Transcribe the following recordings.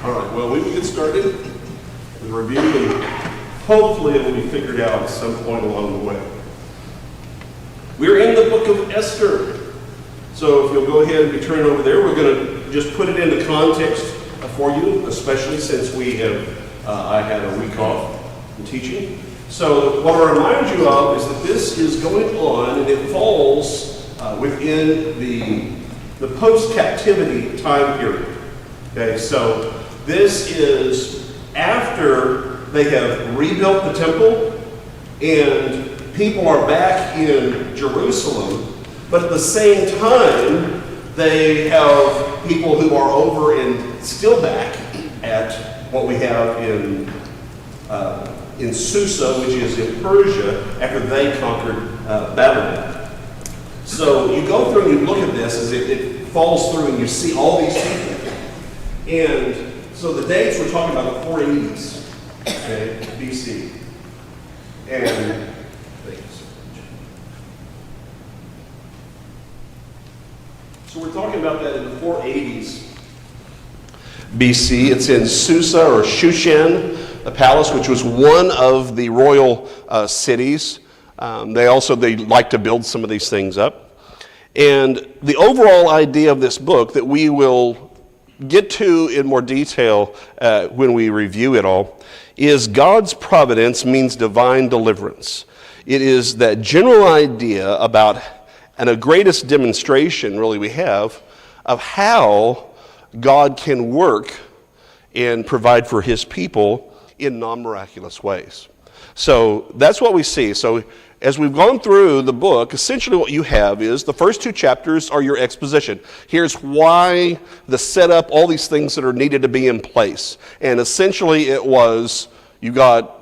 All right, well, we will get started with a review, and hopefully it will be figured out at some point along the way. We're in the book of Esther. So if you'll go ahead and be turned over there, we're going to just put it into context for you, especially since I had a week off from teaching. So what I remind you of is that this is going on, and it falls within the post-captivity time period. Okay, so this is after they have rebuilt the temple and people are back in Jerusalem, but at the same time they have people who are over and still back at what we have in Susa, which is in Persia, after they conquered Babylon. So you go through and you look at this as it falls through and you see all these people. And so the dates we're talking about the 480s, okay, BC. And so we're talking about that in the 480s BC. It's in Susa or Shushan, the palace, which was one of the royal cities. They like to build some of these things up. And the overall idea of this book that we will get to in more detail when we review it all is God's providence means divine deliverance. It is that general idea about, and a greatest demonstration really we have, of how God can work and provide for his people in non-miraculous ways. So that's what we see. So as we've gone through the book, essentially what you have is the first two chapters are your exposition. Here's why, the setup, all these things that are needed to be in place. And essentially it was, you got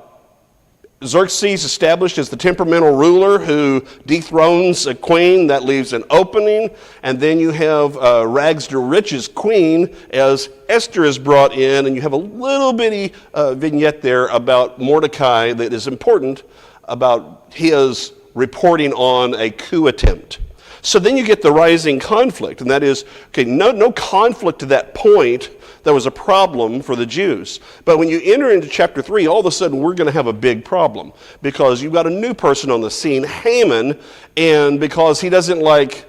Xerxes established as the temperamental ruler who dethrones a queen. That leaves an opening. And then you have rags to riches queen as Esther is brought in. And you have a little bitty vignette there about Mordecai that is important, about his reporting on a coup attempt. So then you get the rising conflict, and that is, okay, no conflict to that point that was a problem for the Jews. But when you enter into chapter 3, all of a sudden we're going to have a big problem because you've got a new person on the scene, Haman, and because he doesn't like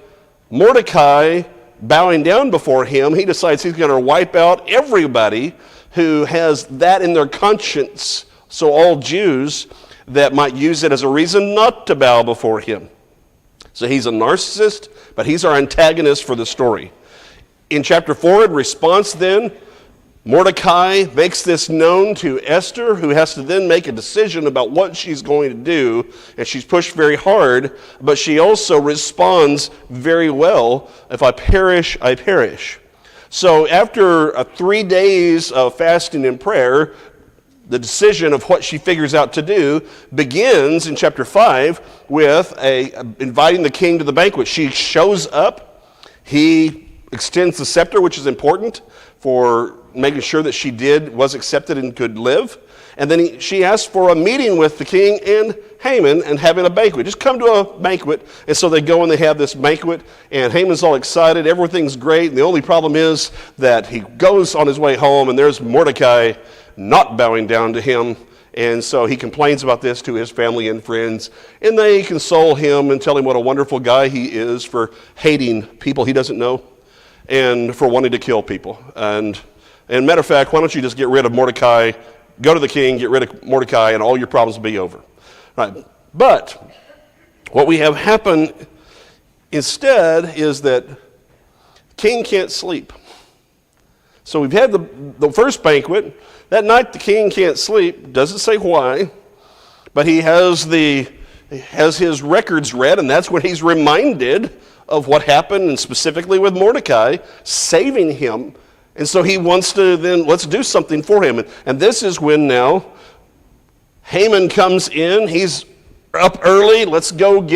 Mordecai bowing down before him, he decides he's going to wipe out everybody who has that in their conscience, so all Jews that might use it as a reason not to bow before him. So he's a narcissist, but he's our antagonist for the story. In chapter 4, in response then, Mordecai makes this known to Esther, who has to then make a decision about what she's going to do, and she's pushed very hard, but she also responds very well. If I perish, I perish. So after 3 days of fasting and prayer, the decision of what she figures out to do begins in chapter 5 with inviting the king to the banquet. She shows up. He extends the scepter, which is important for making sure that she was accepted and could live. And then she asks for a meeting with the king and Haman and having a banquet. Just come to a banquet. And so they go and they have this banquet, and Haman's all excited. Everything's great. And the only problem is that he goes on his way home, and there's Mordecai not bowing down to him. And so he complains about this to his family and friends, and they console him and tell him what a wonderful guy he is for hating people he doesn't know and for wanting to kill people. And matter of fact, why don't you just get rid of Mordecai, go to the king, get rid of Mordecai, and all your problems will be over. Right. But what we have happen instead is that the king can't sleep. So we've had the first banquet. That night the king can't sleep, doesn't say why, but he has his records read, and that's when he's reminded of what happened, and specifically with Mordecai saving him. And so he wants to then, let's do something for him. And this is when now Haman comes in. He's up early. Let's go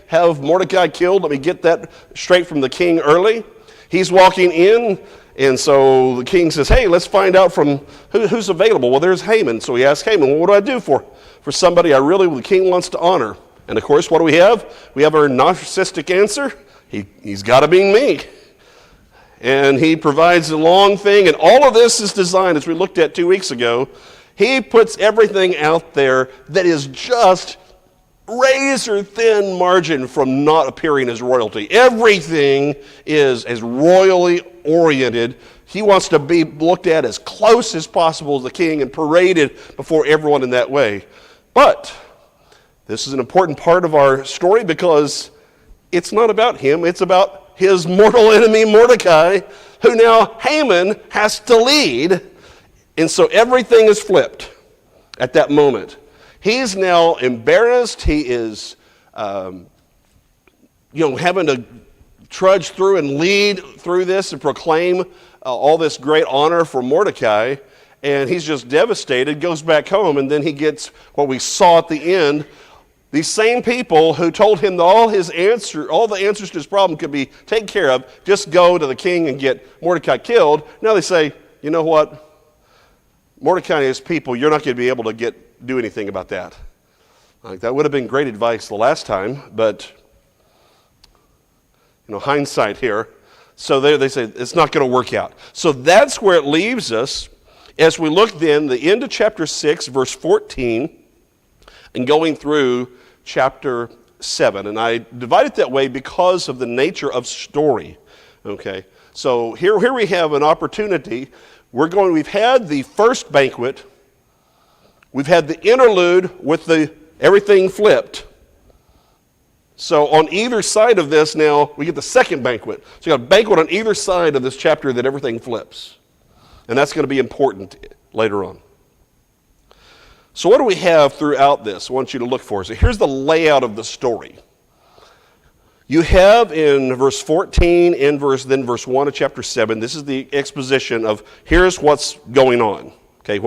have Mordecai killed. Let me get that straight from the king early. He's walking in. And so the king says, hey, let's find out from who's available. Well, there's Haman. So he asks Haman, well, what do I do for somebody the king wants to honor? And of course, what do we have? We have our narcissistic answer. He's got to be me. and he provides a long thing, and all of this is designed, as we looked at 2 weeks ago. He puts everything out there that is just razor thin margin from not appearing as royalty. Everything is as royally oriented. He wants to be looked at as close as possible as the king and paraded before everyone in that way. But this is an important part of our story because it's not about him. It's about his mortal enemy Mordecai, who now Haman has to lead. And so everything is flipped at that moment. He's now embarrassed. He is, having to trudge through and lead through this and proclaim all this great honor for Mordecai. And he's just devastated, goes back home, and then he gets what we saw at the end. These same people who told him that all the answers to his problem could be taken care of, just go to the king and get Mordecai killed. Now they say, you know what? Mordecai and his people, you're not going to be able to do anything about that. That would have been great advice the last time, but hindsight here. So they say it's not going to work out. So that's where it leaves us as we look then the end of chapter 6, verse 14, and going through chapter 7. And I divide it that way because of the nature of story. Okay, so here we have an opportunity. We've had the first banquet. We've had the interlude with everything flipped. So on either side of this now, we get the second banquet. So you got a banquet on either side of this chapter that everything flips. And that's going to be important later on. So what do we have throughout this? I want you to look for. So here's the layout of the story. You have in verse 14 and then verse 1 of chapter 7, this is the exposition of here's what's going on. Okay,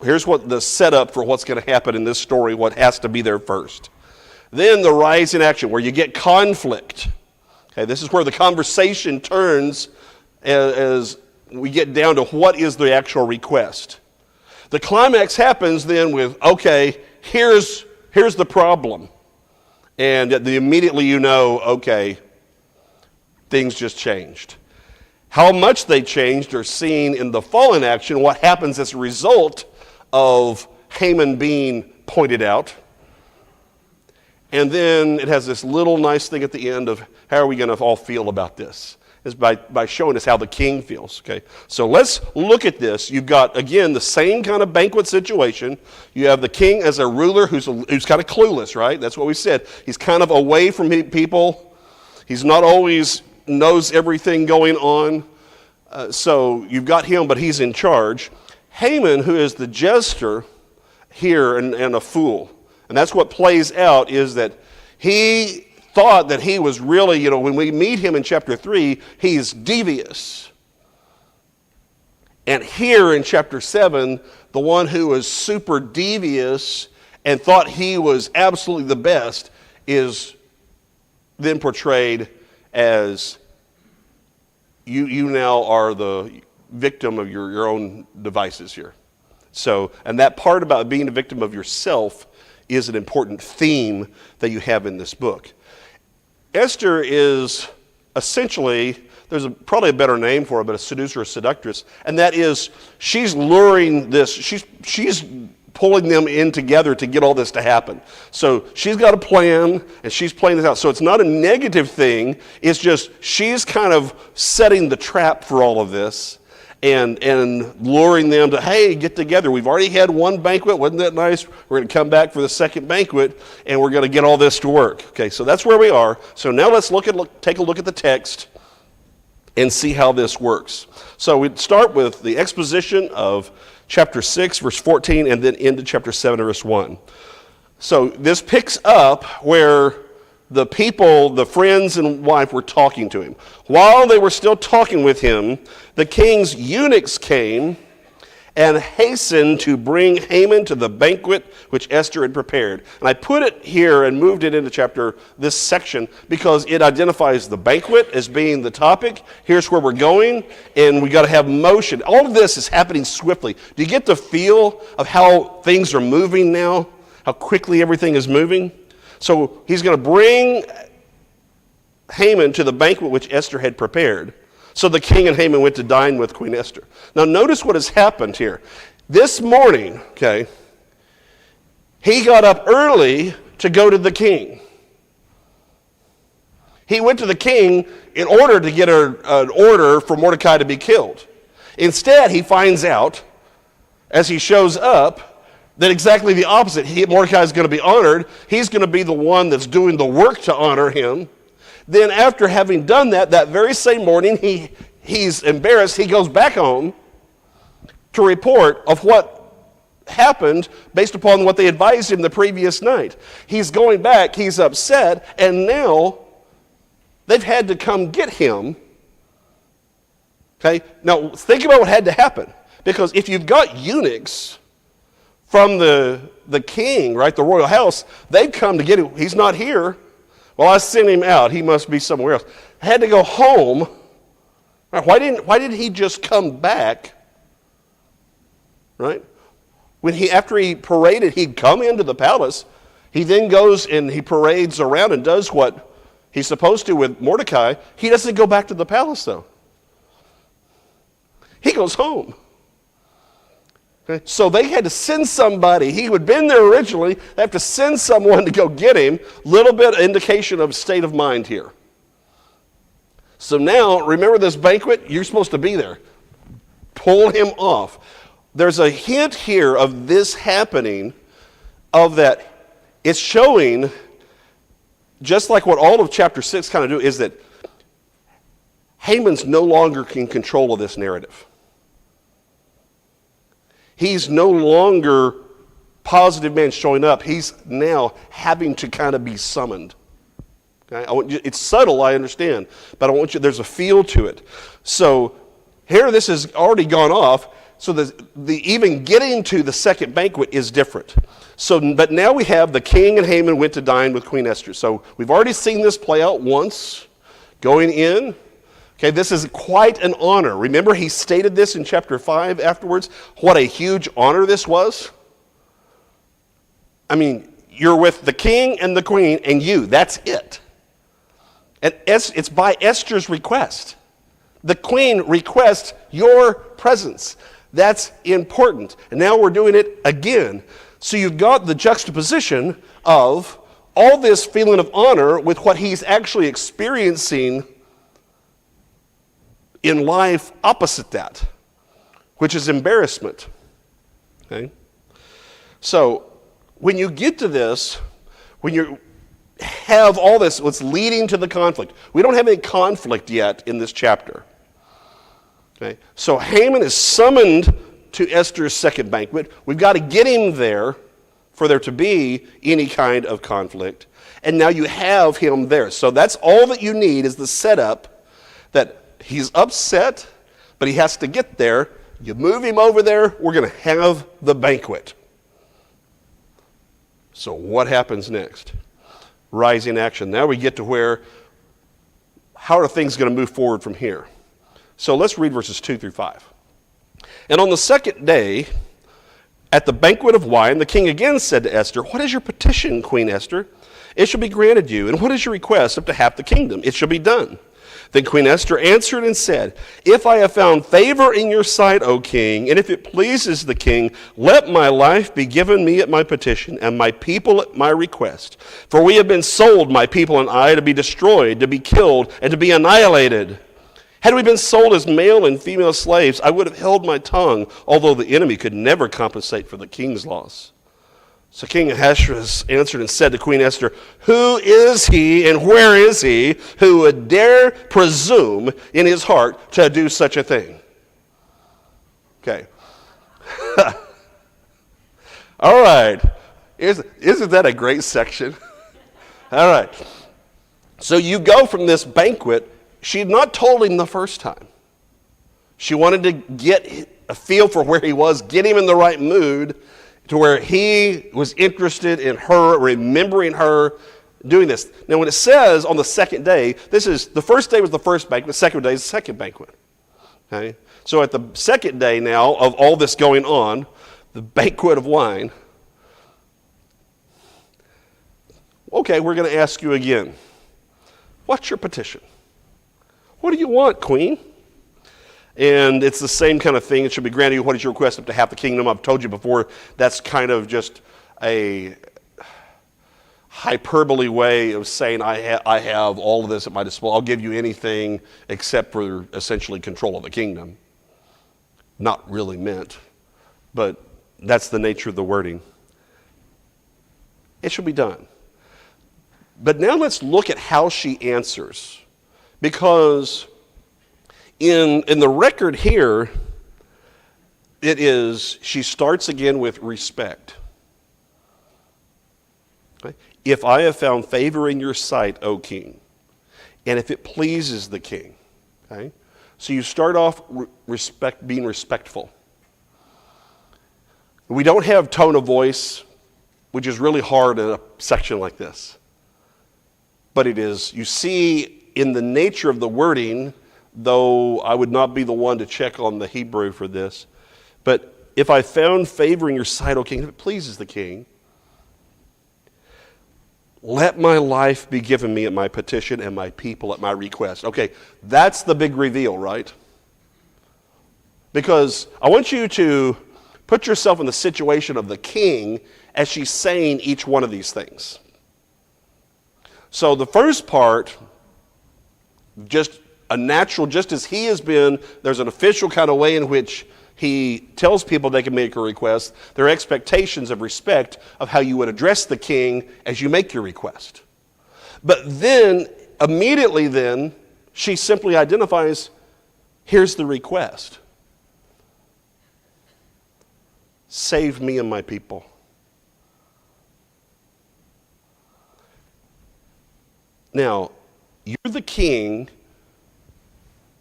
here's what the setup for what's going to happen in this story, what has to be there first. Then the rise in action, where you get conflict. Okay, this is where the conversation turns as we get down to what is the actual request. The climax happens then with, okay, here's the problem. And immediately okay, things just changed. How much they changed are seen in the fallen action, what happens as a result of Haman being pointed out. And then it has this little nice thing at the end of how are we going to all feel about this? Is by showing us how the king feels. Okay, so let's look at this. You've got, again, the same kind of banquet situation. You have the king as a ruler who's kind of clueless, right? That's what we said. He's kind of away from people. He's not always knows everything going on. So you've got him, but he's in charge. Haman, who is the jester here and a fool. And that's what plays out is that he thought that he was really, when we meet him in chapter 3, he's devious. And here in chapter 7, the one who was super devious and thought he was absolutely the best is then portrayed as you now are the victim of your own devices here. So, and that part about being a victim of yourself is an important theme that you have in this book. Esther is essentially, there's probably a better name for it, but a seducer or seductress, and that is she's luring this, she's pulling them in together to get all this to happen. So she's got a plan, and she's playing this out. So it's not a negative thing, it's just she's kind of setting the trap for all of this and luring them to, hey, get together. We've already had one banquet. Wasn't that nice? We're going to come back for the second banquet, and we're going to get all this to work. Okay, so that's where we are. So now let's take a look at the text and see how this works. So we start with the exposition of chapter 6, verse 14, and then into chapter 7, verse 1. So this picks up where the people, the friends and wife, were talking to him. While they were still talking with him, the king's eunuchs came and hastened to bring Haman to the banquet which Esther had prepared. And I put it here and moved it into this section because it identifies the banquet as being the topic. Here's where we're going, and we got to have motion. All of this is happening swiftly. Do you get the feel of how things are moving now? How quickly everything is moving? So he's going to bring Haman to the banquet which Esther had prepared. So the king and Haman went to dine with Queen Esther. Now notice what has happened here. This morning, okay, he got up early to go to the king. He went to the king in order to get an order for Mordecai to be killed. Instead, he finds out, as he shows up, that exactly the opposite. Mordecai is going to be honored. He's going to be the one that's doing the work to honor him. Then after having done that very same morning, he's embarrassed. He goes back home to report of what happened based upon what they advised him the previous night. He's going back. He's upset. And now they've had to come get him. Okay? Now, think about what had to happen. Because if you've got eunuchs from the king, right, the royal house, they've come to get him. He's not here. Well, I sent him out. He must be somewhere else. Had to go home. Right? Why didn't he just come back? Right? After he paraded, he'd come into the palace. He then goes and he parades around and does what he's supposed to with Mordecai. He doesn't go back to the palace, though. He goes home. Okay? So they had to send somebody. He had been there originally. They have to send someone to go get him. Little bit of indication of state of mind here. So now, remember this banquet? You're supposed to be there. Pull him off. There's a hint here of this happening, of that it's showing, just like what all of chapter 6 kind of do, is that Haman's no longer in control of this narrative. He's no longer positive man showing up. He's now having to kind of be summoned. Okay? It's subtle, I understand, but there's a feel to it. So here this has already gone off. So the even getting to the second banquet is different. But now we have the king and Haman went to dine with Queen Esther. So we've already seen this play out once, going in. Okay, this is quite an honor. Remember, he stated this in chapter 5 afterwards, what a huge honor this was. I mean, you're with the king and the queen and that's it. And it's by Esther's request. The queen requests your presence. That's important. And now we're doing it again. So you've got the juxtaposition of all this feeling of honor with what he's actually experiencing in life opposite that, which is embarrassment. Okay? So when you get to this, when you have all this, what's leading to the conflict, we don't have any conflict yet in this chapter. Okay? So Haman is summoned to Esther's second banquet. We've got to get him there for there to be any kind of conflict. And now you have him there. So that's all that you need is the setup that he's upset, but he has to get there. You move him over there, we're going to have the banquet. So what happens next? Rising action. Now we get to how are things going to move forward from here? So let's read verses 2 through 5. And on the second day, at the banquet of wine, the king again said to Esther, "What is your petition, Queen Esther? It shall be granted you. And what is your request up to half the kingdom? It shall be done." Then Queen Esther answered and said, "If I have found favor in your sight, O king, and if it pleases the king, let my life be given me at my petition, and my people at my request. For we have been sold, my people and I, to be destroyed, to be killed, and to be annihilated. Had we been sold as male and female slaves, I would have held my tongue, although the enemy could never compensate for the king's loss." So King Ahasuerus answered and said to Queen Esther, "Who is he and where is he who would dare presume in his heart to do such a thing?" Okay. All right. Isn't that a great section? All right. So you go from this banquet. She had not told him the first time. She wanted to get a feel for where he was, get him in the right mood to where he was interested in her, remembering her, doing this. Now when it says on the second day, the first day was the first banquet, the second day is the second banquet. Okay? So at the second day now of all this going on, the banquet of wine, okay, we're going to ask you again. What's your petition? What do you want, Queen? And it's the same kind of thing. It should be granted you what is your request up to half the kingdom. I've told you before, that's kind of just a hyperbole way of saying I have all of this at my disposal. I'll give you anything except for essentially control of the kingdom. Not really meant, but that's the nature of the wording. It should be done. But now let's look at how she answers. Because in the record here, she starts again with respect. Okay? If I have found favor in your sight, O king, and if it pleases the king. Okay? So you start off being respectful. We don't have tone of voice, which is really hard in a section like this. But it is, you see in the nature of the wording, though I would not be the one to check on the Hebrew for this, but if I found favor in your sight, O king, if it pleases the king, let my life be given me at my petition and my people at my request. Okay, that's the big reveal, right? Because I want you to put yourself in the situation of the king as she's saying each one of these things. So the first part, just as he has been, there's an official kind of way in which he tells people they can make a request. There are expectations of respect of how you would address the king as you make your request. But then, immediately then, she simply identifies, here's the request. Save me and my people. Now, you're the king.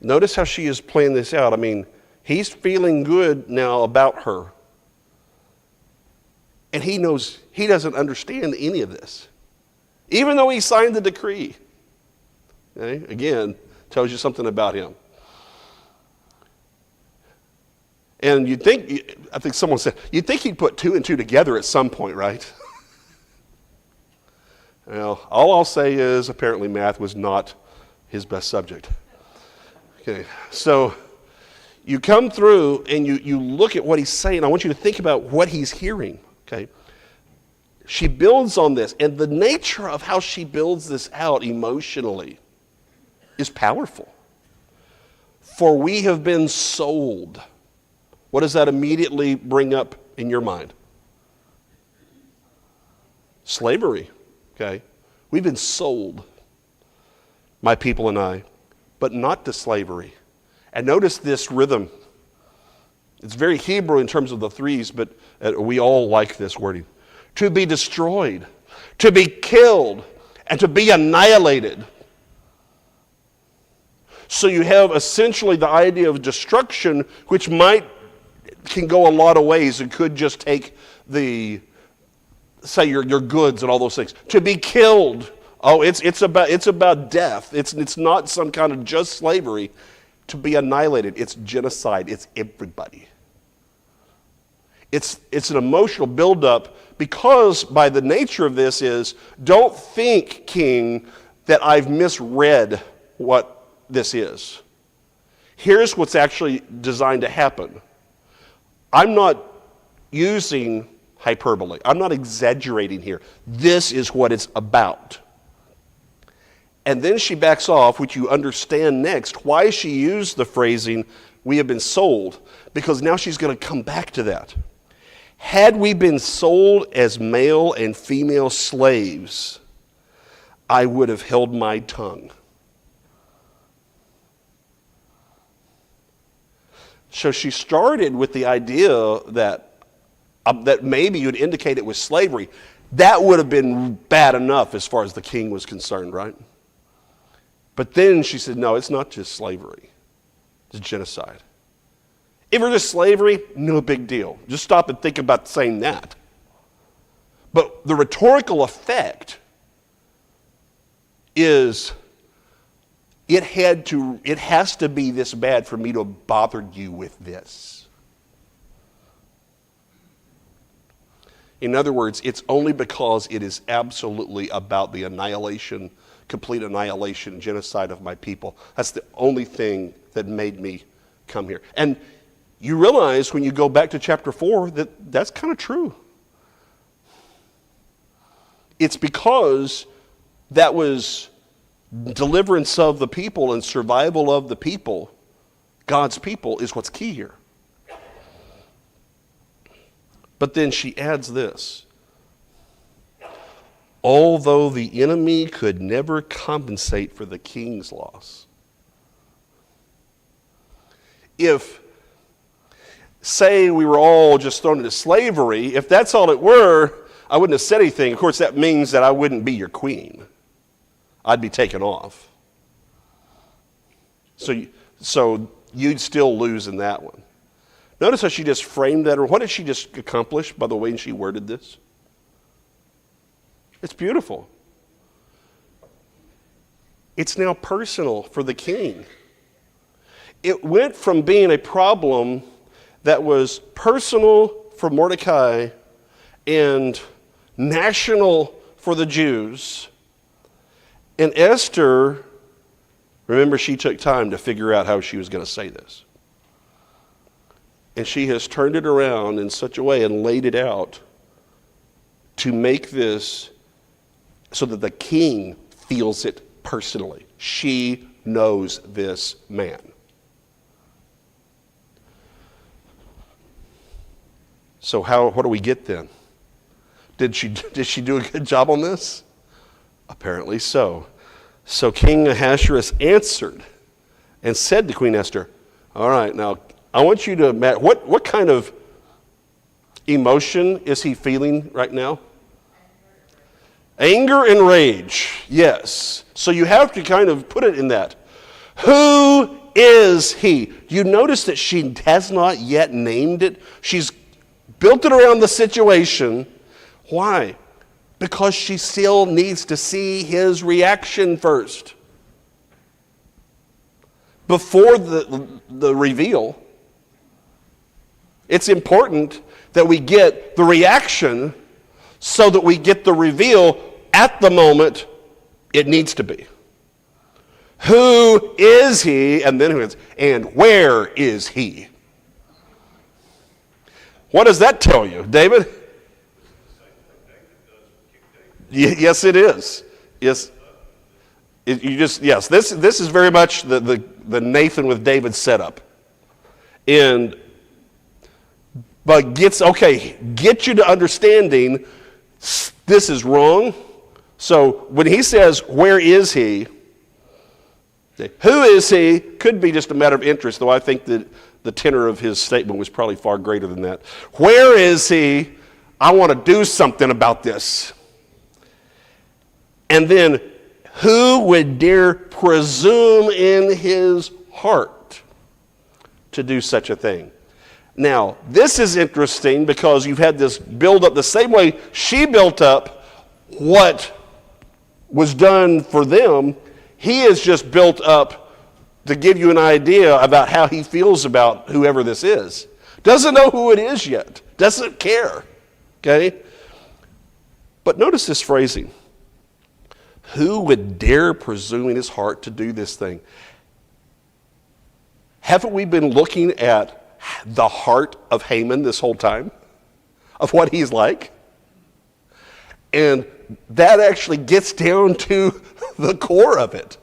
Notice how she is playing this out. I mean, he's feeling good now about her. And he knows he doesn't understand any of this. Even though he signed the decree. Okay? Again, tells you something about him. And I think someone said, you'd think he'd put two and two together at some point, right? Well, all I'll say is apparently math was not his best subject. Okay, so you come through and you look at what he's saying. I want you to think about what he's hearing. Okay, she builds on this, and the nature of how she builds this out emotionally is powerful. For we have been sold. What does that immediately bring up in your mind? Slavery. Okay, we've been sold, my people and I, but not to slavery. And notice this rhythm. It's very Hebrew in terms of the threes, but we all like this wording. To be destroyed, to be killed, and to be annihilated. So you have essentially the idea of destruction, which can go a lot of ways. It could just take say your goods and all those things. To be killed. Oh, it's about death. It's not some kind of just slavery. To be annihilated. It's genocide. It's everybody. It's an emotional buildup because by the nature of this is, don't think, king, that I've misread what this is. Here's what's actually designed to happen. I'm not using hyperbole. I'm not exaggerating here. This is what it's about. And then she backs off, which you understand next why she used the phrasing, we have been sold, because now she's going to come back to that. Had we been sold as male and female slaves, I would have held my tongue. So she started with the idea that maybe you'd indicate it was slavery. That would have been bad enough as far as the king was concerned, right? But then she said, no, it's not just slavery. It's genocide. If it were just slavery, no big deal. Just stop and think about saying that. But the rhetorical effect is it has to be this bad for me to have bothered you with this. In other words, it's only because it is absolutely about the annihilation, complete annihilation, genocide of my people. That's the only thing that made me come here. And you realize when you go back to chapter 4 that that's kind of true. It's because that was deliverance of the people and survival of the people. God's people is what's key here. But then she adds this. Although the enemy could never compensate for the king's loss. If, say, we were all just thrown into slavery, if that's all it were, I wouldn't have said anything. Of course, that means that I wouldn't be your queen. I'd be taken off. So you'd still lose in that one. Notice how she just framed that, or what did she just accomplish by the way she worded this? It's beautiful. It's now personal for the king. It went from being a problem that was personal for Mordecai and national for the Jews. And Esther, remember, she took time to figure out how she was going to say this. And she has turned it around in such a way and laid it out to make this so that the king feels it personally. She knows this man. So what do we get then? Did she do a good job on this? Apparently so. So King Ahasuerus answered and said to Queen Esther, all right, now I want you to imagine, what kind of emotion is he feeling right now? Anger and rage, yes. So you have to kind of put it in that. Who is he? You notice that she has not yet named it. She's built it around the situation. Why? Because she still needs to see his reaction first. Before the reveal. It's important that we get the reaction so that we get the reveal at the moment it needs to be. Who is he? And then who is, and where is he? What does that tell you, David? Yes, it is. Yes. Yes, this is very much the Nathan with David setup. But get you to understanding this is wrong. So when he says, where is he? Who is he? Could be just a matter of interest, though I think that the tenor of his statement was probably far greater than that. Where is he? I want to do something about this. And then, who would dare presume in his heart to do such a thing? Now, this is interesting because you've had this build up the same way she built up what was done for them. He has just built up to give you an idea about how he feels about whoever this is. Doesn't know who it is yet. Doesn't care. Okay? But notice this phrasing. Who would dare presume in his heart to do this thing? Haven't we been looking at the heart of Haman this whole time? Of what he's like? And that actually gets down to the core of it.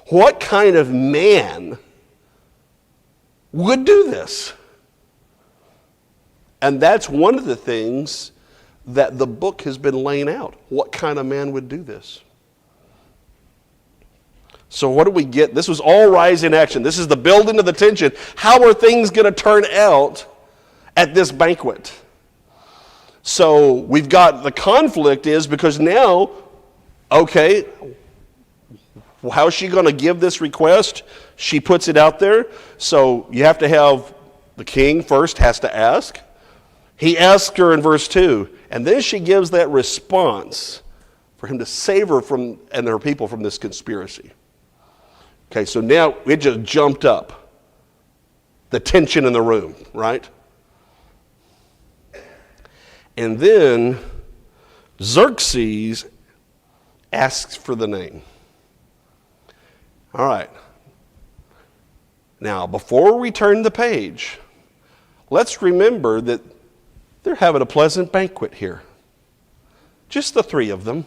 What kind of man would do this? And that's one of the things that the book has been laying out. What kind of man would do this? So what do we get? This was all rise in action. This is the building of the tension. How are things going to turn out at this banquet? So we've got the conflict is because now, okay, how's she going to give this request? She puts it out there. So you have to have the king first has to ask. He asked her in verse 2, and then she gives that response for him to save her from and her people from this conspiracy. Okay, so now it just jumped up. The tension in the room, right? And then Xerxes asks for the name. All right. Now, before we turn the page, let's remember that they're having a pleasant banquet here. Just the three of them.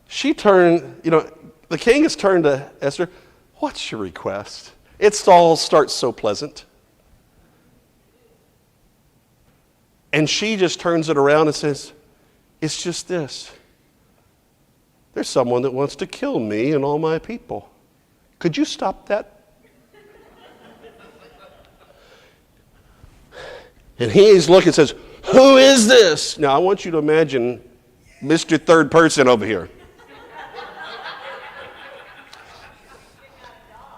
The king has turned to Esther, what's your request? It all starts so pleasant. And she just turns it around and says, it's just this. There's someone that wants to kill me and all my people. Could you stop that? And he's looking and says, who is this? Now I want you to imagine Mr. Third Person over here.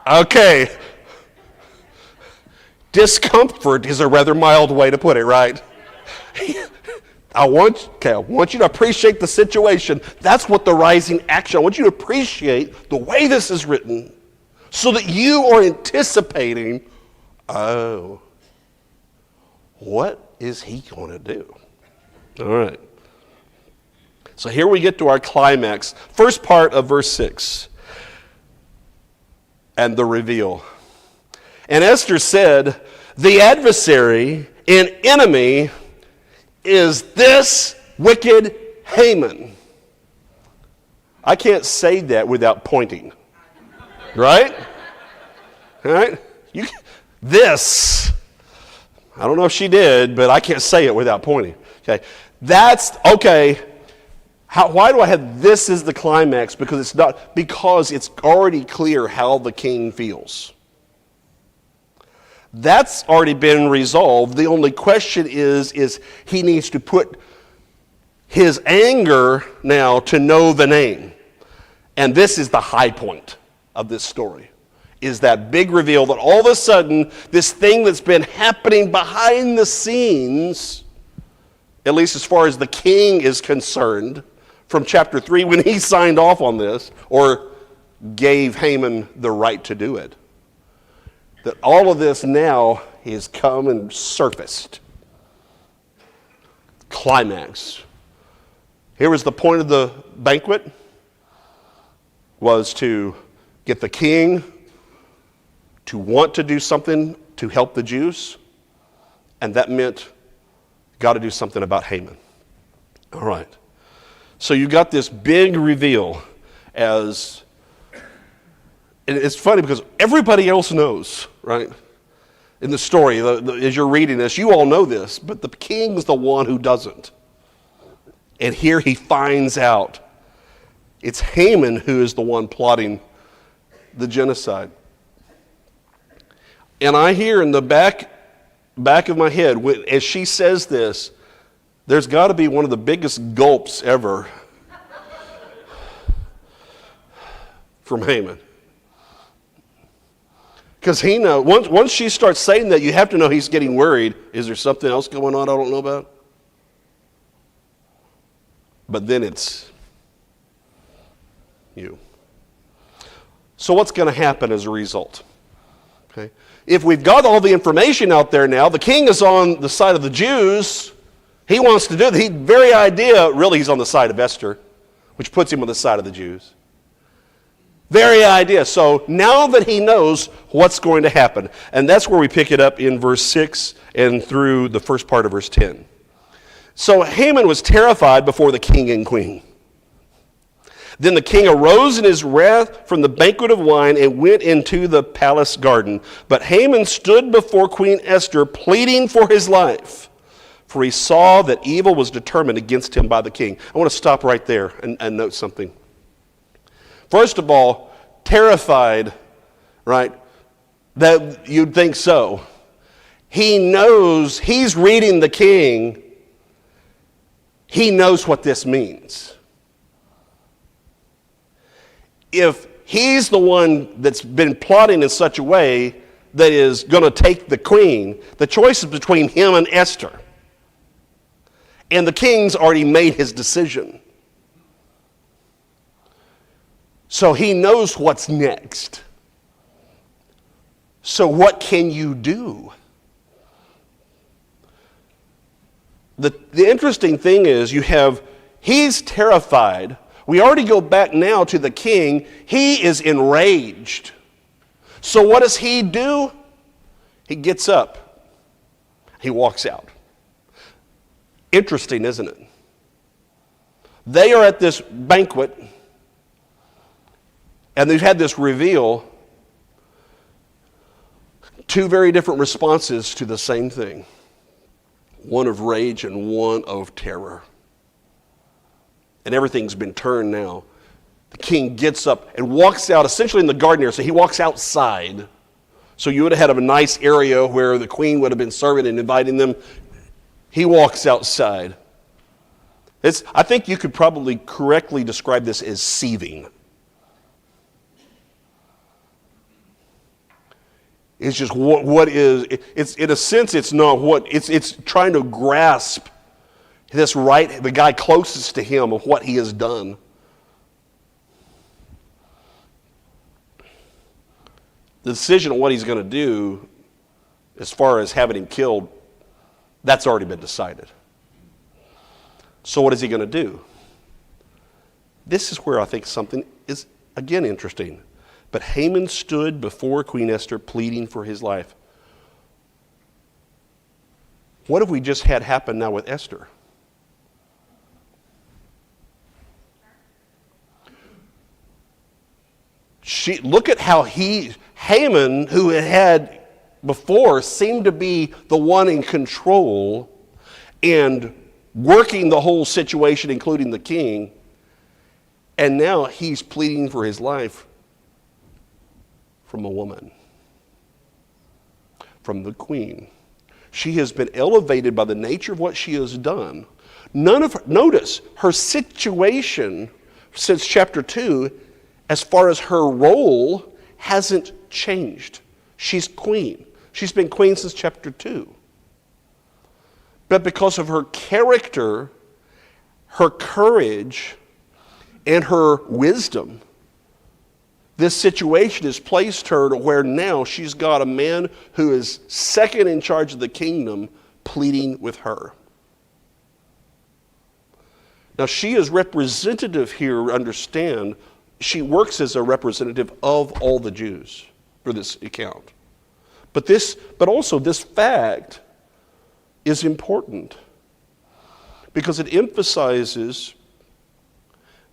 Okay. Discomfort is a rather mild way to put it, right? I want you to appreciate the situation. That's what the rising action. I want you to appreciate the way this is written so that you are anticipating, oh, what is he going to do? All right. So here we get to our climax. First part of verse 6. And the reveal. And Esther said, the adversary and enemy is this wicked Haman. I can't say that without pointing. Right? All right? This. I don't know if she did, but I can't say it without pointing. Okay. That's, okay. Why do I have this as the climax? Because it's already clear how the king feels. That's already been resolved. The only question is he needs to put his anger now to know the name. And this is the high point of this story, is that big reveal that all of a sudden, this thing that's been happening behind the scenes, at least as far as the king is concerned, from chapter 3 when he signed off on this, or gave Haman the right to do it, that all of this now has come and surfaced. Climax. Here was the point of the banquet, was to get the king to want to do something to help the Jews, and that meant got to do something about Haman. All right. So you got this big reveal and it's funny because everybody else knows, right? In the story, as you're reading this, you all know this, but the king's the one who doesn't. And here he finds out it's Haman who is the one plotting the genocide. And I hear in the back of my head, as she says this, there's got to be one of the biggest gulps ever from Haman. Because he knows, once she starts saying that, you have to know he's getting worried. Is there something else going on I don't know about? But then it's you. So what's going to happen as a result? Okay. If we've got all the information out there now, the king is on the side of the Jews. He wants to do the very idea, really he's on the side of Esther, which puts him on the side of the Jews. Very idea. So now that he knows what's going to happen, and that's where we pick it up in verse 6 and through the first part of verse 10. So Haman was terrified before the king and queen. Then the king arose in his wrath from the banquet of wine and went into the palace garden. But Haman stood before Queen Esther, pleading for his life, for he saw that evil was determined against him by the king. I want to stop right there and note something. First of all, terrified, right? That you'd think so. He knows, he's reading the king. He knows what this means. If he's the one that's been plotting in such a way that is going to take the queen, the choice is between him and Esther. And the king's already made his decision. So he knows what's next. So what can you do? The interesting thing is he's terrified We already go back now to the king. He is enraged. So what does he do? He gets up. He walks out. Interesting, isn't it? They are at this banquet, and they've had this reveal. Two very different responses to the same thing. One of rage and one of terror. And everything's been turned now. The king gets up and walks out, essentially in the garden area. So he walks outside. So you would have had a nice area where the queen would have been serving and inviting them. He walks outside. I think you could probably correctly describe this as seething. It's just what is, it's in a sense, it's not what, it's trying to grasp this right, the guy closest to him of what he has done. The decision on what he's going to do, as far as having him killed, that's already been decided. So what is he going to do? This is where I think something is, again, interesting. But Haman stood before Queen Esther pleading for his life. What have we just had happen now with Esther? Look at how Haman, who had before, seemed to be the one in control and working the whole situation, including the king, and now he's pleading for his life from a woman, from the queen. She has been elevated by the nature of what she has done. Notice her situation since chapter 2, as far as her role, hasn't changed. She's queen. She's been queen since chapter 2. But because of her character, her courage, and her wisdom, this situation has placed her to where now she's got a man who is second in charge of the kingdom pleading with her. Now she is representative here, understand. She works as a representative of all the Jews for this account. But also this fact is important because it emphasizes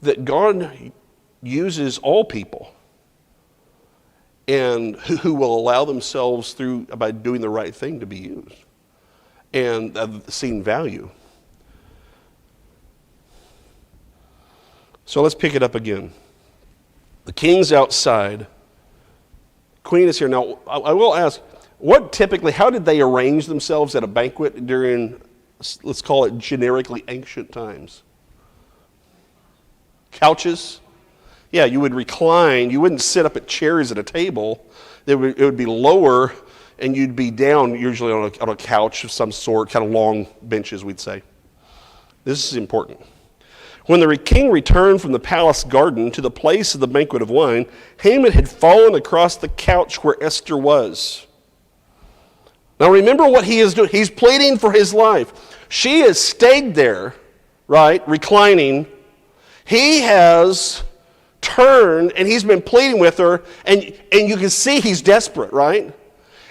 that God uses all people and who will allow themselves through by doing the right thing to be used and seen value. So let's pick it up again. The king's outside. Queen is here. Now, I will ask, how did they arrange themselves at a banquet during, let's call it generically ancient times? Couches? Yeah, you would recline. You wouldn't sit up at chairs at a table. It would be lower, and you'd be down usually on a couch of some sort, kind of long benches, we'd say. This is important. When the king returned from the palace garden to the place of the banquet of wine, Haman had fallen across the couch where Esther was. Now remember what he is doing. He's pleading for his life. She has stayed there, right, reclining. He has turned and he's been pleading with her, and you can see he's desperate, right?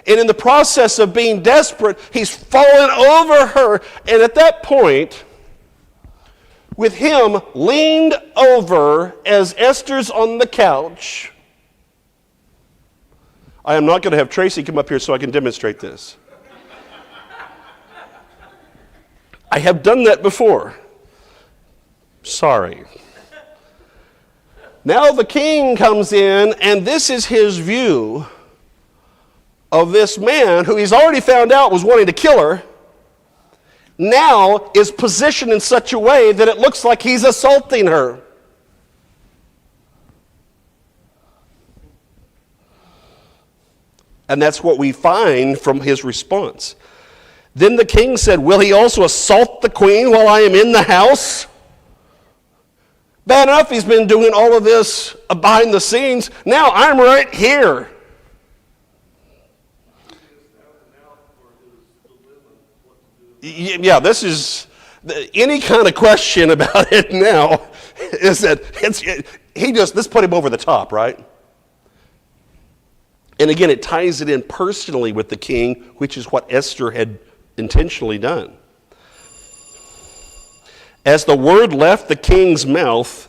And in the process of being desperate, he's fallen over her. And at that point, with him leaned over as Esther's on the couch. I am not going to have Tracy come up here so I can demonstrate this. I have done that before. Sorry. Now the king comes in, and this is his view of this man who he's already found out was wanting to kill her. Now is positioned in such a way that it looks like he's assaulting her. And that's what we find from his response. Then the king said, "Will he also assault the queen while I am in the house?" Bad enough he's been doing all of this behind the scenes. Now I'm right here. Yeah, this is any kind of question about it now. is that this put him over the top, right? And again, it ties it in personally with the king, which is what Esther had intentionally done. As the word left the king's mouth,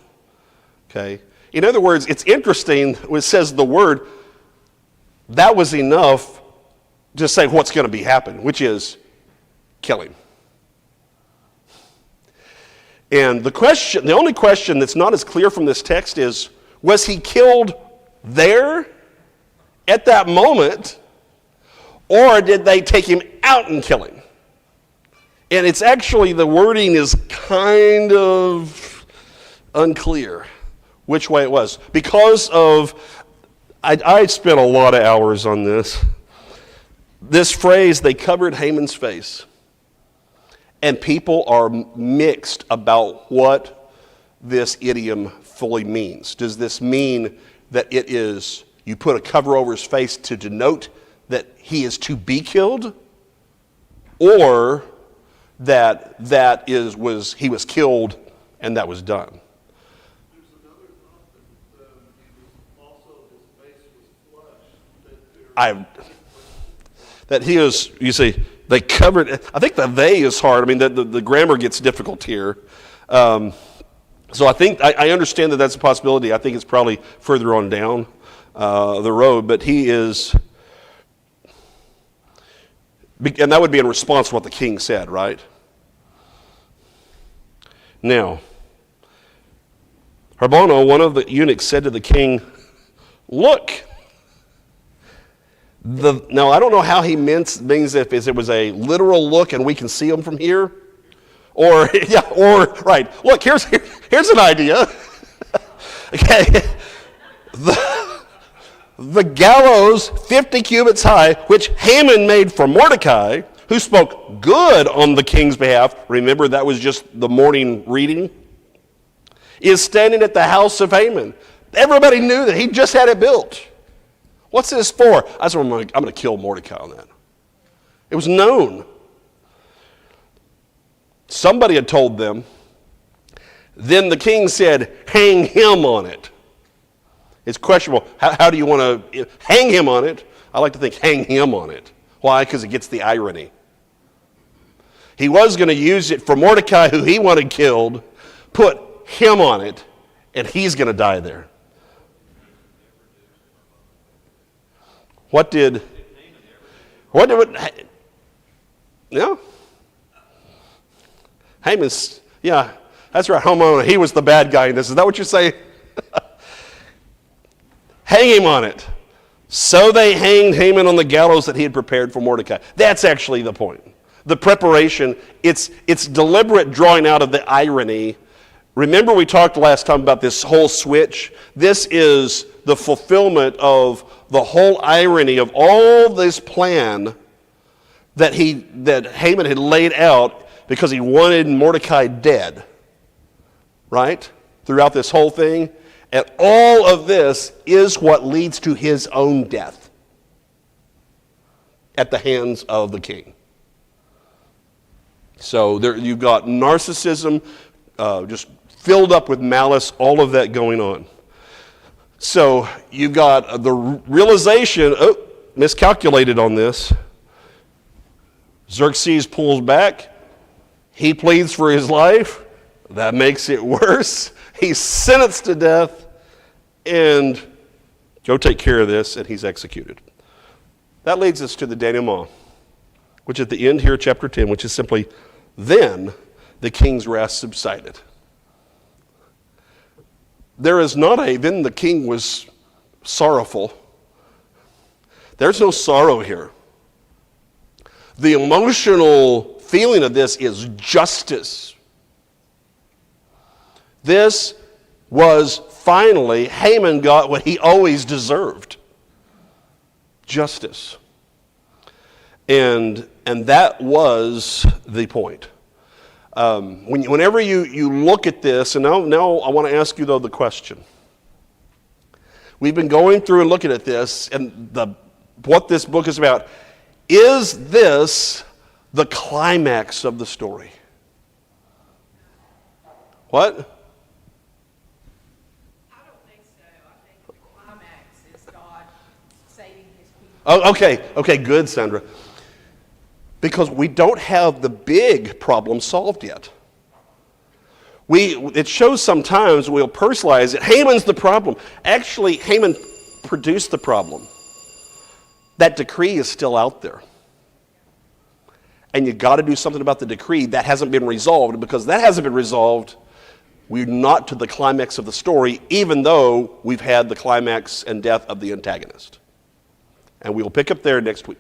okay, in other words, it's interesting when it says the word, that was enough to say what's going to be happening, which is kill him. And the only question that's not as clear from this text is, was he killed there at that moment, or did they take him out and kill him? And it's actually, the wording is kind of unclear which way it was. Because of, I spent a lot of hours on this. This phrase, they covered Haman's face. And people are mixed about what this idiom fully means. Does this mean that it is, you put a cover over his face to denote that he is to be killed? Or that he was killed and that was done? There's another thought that he was also, his face was flushed. That he is, you see, they covered, I think the they is hard. I mean, the grammar gets difficult here. So I think, I understand that that's a possibility. I think it's probably further on down the road, but he is, and that would be in response to what the king said, right? Now, Harbona, one of the eunuchs, said to the king, look. Now, I don't know how he means if it was a literal look and we can see him from here. Or right, look, here's an idea. Okay. The gallows 50 cubits high, which Haman made for Mordecai, who spoke good on the king's behalf, remember that was just the morning reading, is standing at the house of Haman. Everybody knew that he just had it built. What's this for? I said, I'm going to kill Mordecai on that. It was known. Somebody had told them. Then the king said, hang him on it. It's questionable. How do you want to hang him on it? I like to think hang him on it. Why? Because it gets the irony. He was going to use it for Mordecai, who he wanted killed, put him on it, and he's going to die there. Yeah. Haman's, yeah, that's right, homeowner. He was the bad guy in this. Is that what you're saying? Hang him on it. So they hanged Haman on the gallows that he had prepared for Mordecai. That's actually the point. The preparation, it's deliberate drawing out of the irony. Remember we talked last time about this whole switch? This is the fulfillment of the whole irony of all this plan that Haman had laid out because he wanted Mordecai dead, right? Throughout this whole thing. And all of this is what leads to his own death at the hands of the king. So there you've got narcissism, just filled up with malice, all of that going on. So you've got the realization, miscalculated on this. Xerxes pulls back. He pleads for his life. That makes it worse. He's sentenced to death. And go take care of this, and he's executed. That leads us to the denouement, which at the end here, chapter 10, which is simply, then the king's wrath subsided. There is not then the king was sorrowful. There's no sorrow here. The emotional feeling of this is justice. This was finally, Haman got what he always deserved. Justice. And that was the point. Whenever you look at this, and now I want to ask you, though, the question. We've been going through and looking at this, and what this book is about. Is this the climax of the story? What? Oh, okay, good, Sandra. Because we don't have the big problem solved yet. It shows sometimes we'll personalize it. Haman's the problem. Actually, Haman produced the problem. That decree is still out there. And you got to do something about the decree. That hasn't been resolved. Because that hasn't been resolved, we're not to the climax of the story, even though we've had the climax and death of the antagonist. And we'll pick up there next week.